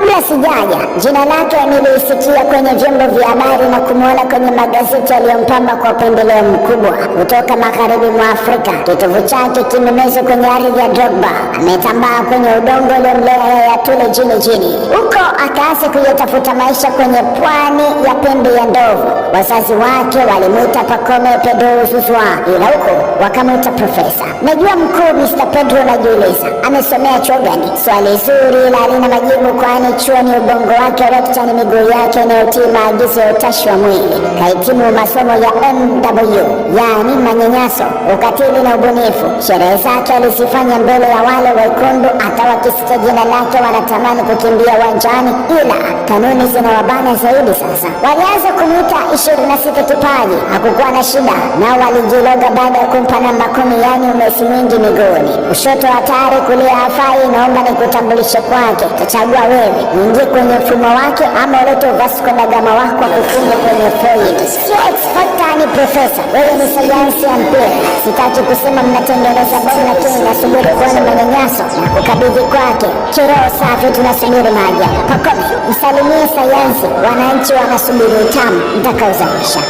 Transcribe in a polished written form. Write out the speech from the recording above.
Kabla sijaja, jina lake nilisikia kwenye vyombo vya habari na kumwona kwenye magazeti yaliyompamba kwa upendeleo mkubwa. Kutoka magharibi mwa Afrika, kitovu chake kimemezwa kwenye ardhi ya Drogba. Ametambaa kwenye udongo uliomlea yeye Tule jini. Huko akaanza kuyatafuta maisha kwenye pwani ya pembe ya ndovu. Wazazi wake walimwita Pacome Pedro Zouzoua, ila huko wakamwita Profesa. Najua mkuu Mr. Pedro najiuliza, amesomea chuo gani? Swali zuri ila halina majibu, kwani chuo ni ubongo wake, rekta ni miguu yake inayotii maagizo ya utashi wa mwili. Kahitimu masomo ya MW, yaani manyanyaso, ukatili na ubunifu. Sherehe zake alizifanya mbele ya wale wekundu, hata wakisikia jina lake wanatamani kukimbia uwanjani, ila kanuni zinawabana zaidi. Sasa walianza kumwita 26 kipaji. Hakukuwa na shida, nao walijiloga baada ya kumpa namba 10, yaani umesi mwingi miguuni. Kushoto hatari, kulia hafai, naomba nikutambulishe kwake. Tachagua wewe, uingie kwenye mfumo wake ama ulete Vasco da Gama wako kufunga kwenye foil. Sio expert ni profesa, wewe ni sayansi ya mpira. Sitaki kusema mnatengeneza bomu, lakini nasubiri kuona manyanyaso na kukabidhi kwake. Kiroho safi, tunasubiri maja. Pacome, msalimie sayansi, wananchi wanasubiri utamu mtakaozalisha.